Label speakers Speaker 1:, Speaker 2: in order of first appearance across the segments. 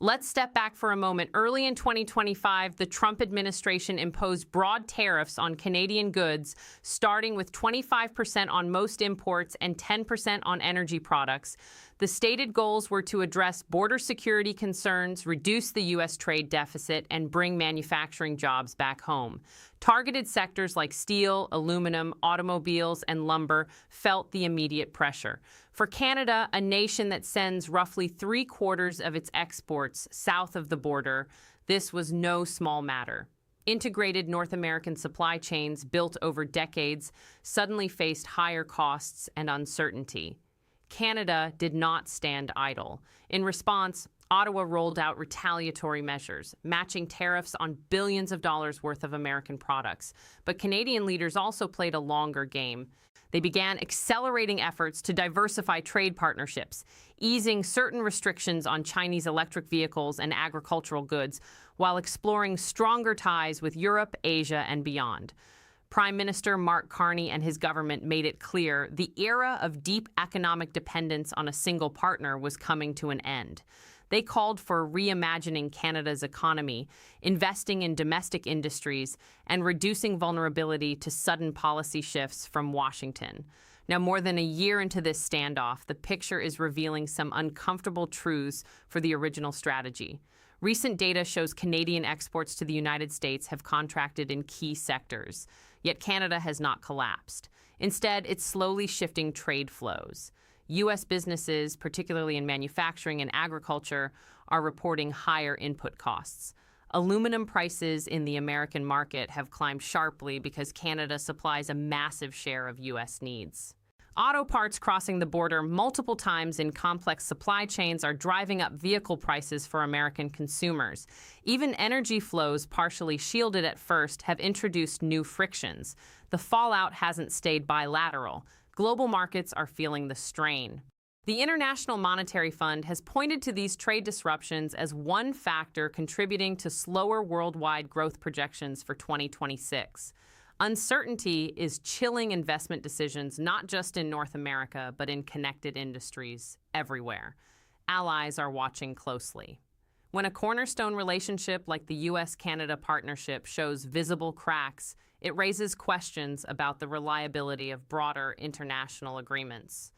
Speaker 1: Let's step back for a moment. Early in 2025, the Trump administration imposed broad tariffs on Canadian goods, starting with 25% on most imports and 10% on energy products. The stated goals were to address border security concerns, reduce the U.S. trade deficit, and bring manufacturing jobs back home. Targeted sectors like steel, aluminum, automobiles, and lumber felt the immediate pressure. For Canada, a nation that sends roughly 3/4 of its exports south of the border, this was no small matter. Integrated North American supply chains built over decades suddenly faced higher costs and uncertainty. Canada did not stand idle. In response, Ottawa rolled out retaliatory measures, matching tariffs on billions of dollars worth of American products. But Canadian leaders also played a longer game. They began accelerating efforts to diversify trade partnerships, easing certain restrictions on Chinese electric vehicles and agricultural goods, while exploring stronger ties with Europe, Asia, and beyond. Prime Minister Mark Carney and his government made it clear the era of deep economic dependence on a single partner was coming to an end. They called for reimagining Canada's economy, investing in domestic industries, and reducing vulnerability to sudden policy shifts from Washington. Now, more than a year into this standoff, the picture is revealing some uncomfortable truths for the original strategy. Recent data shows Canadian exports to the United States have contracted in key sectors, yet Canada has not collapsed. Instead, it's slowly shifting trade flows. U.S. businesses, particularly in manufacturing and agriculture, are reporting higher input costs. Aluminum prices in the American market have climbed sharply because Canada supplies a massive share of U.S. needs. Auto parts crossing the border multiple times in complex supply chains are driving up vehicle prices for American consumers. Even energy flows, partially shielded at first, have introduced new frictions. The fallout hasn't stayed bilateral. Global markets are feeling the strain. The International Monetary Fund has pointed to these trade disruptions as one factor contributing to slower worldwide growth projections for 2026. Uncertainty is chilling investment decisions not just in North America, but in connected industries everywhere. Allies are watching closely. When a cornerstone relationship like the U.S.-Canada partnership shows visible cracks, it raises questions about the reliability of broader international agreements.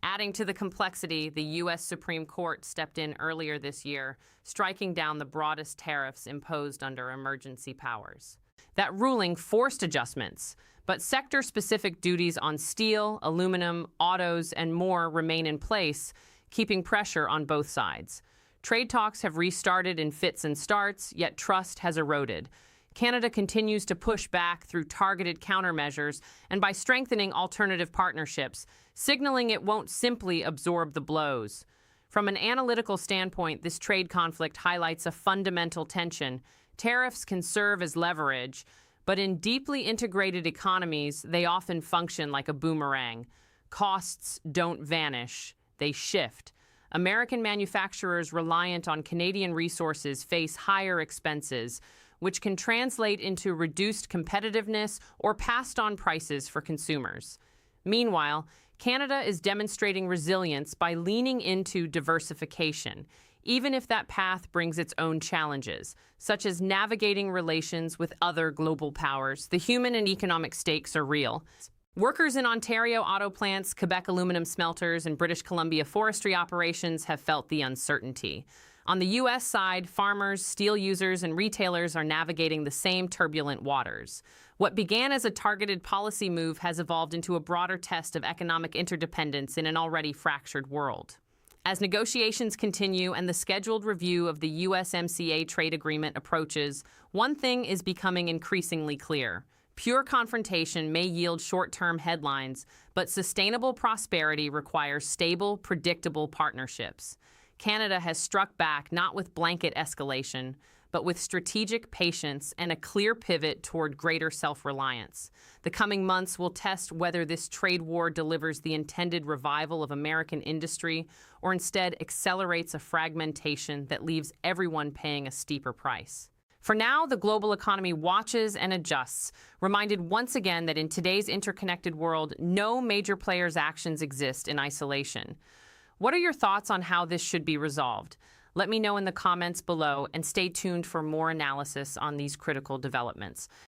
Speaker 1: Adding to the complexity, the U.S. Supreme Court stepped in earlier this year, striking down the broadest tariffs imposed under emergency powers. That ruling forced adjustments, but sector-specific duties on steel, aluminum, autos, and more remain in place, keeping pressure on both sides. Trade talks have restarted in fits and starts, yet trust has eroded. Canada continues to push back through targeted countermeasures and by strengthening alternative partnerships, signaling it won't simply absorb the blows. From an analytical standpoint, this trade conflict highlights a fundamental tension. Tariffs can serve as leverage, but in deeply integrated economies, they often function like a boomerang. Costs don't vanish, they shift. American manufacturers reliant on Canadian resources face higher expenses, which can translate into reduced competitiveness or passed-on prices for consumers. Meanwhile, Canada is demonstrating resilience by leaning into diversification, even if that path brings its own challenges, such as navigating relations with other global powers. The human and economic stakes are real. Workers in Ontario auto plants, Quebec aluminum smelters, and British Columbia forestry operations have felt the uncertainty. On the U.S. side, farmers, steel users, and retailers are navigating the same turbulent waters. What began as a targeted policy move has evolved into a broader test of economic interdependence in an already fractured world. As negotiations continue and the scheduled review of the USMCA trade agreement approaches, one thing is becoming increasingly clear. Pure confrontation may yield short-term headlines, but sustainable prosperity requires stable, predictable partnerships. Canada has struck back not with blanket escalation, but with strategic patience and a clear pivot toward greater self-reliance. The coming months will test whether this trade war delivers the intended revival of American industry or instead accelerates a fragmentation that leaves everyone paying a steeper price. For now, the global economy watches and adjusts, reminded once again that in today's interconnected world, no major player's actions exist in isolation. What are your thoughts on how this should be resolved? Let me know in the comments below and stay tuned for more analysis on these critical developments.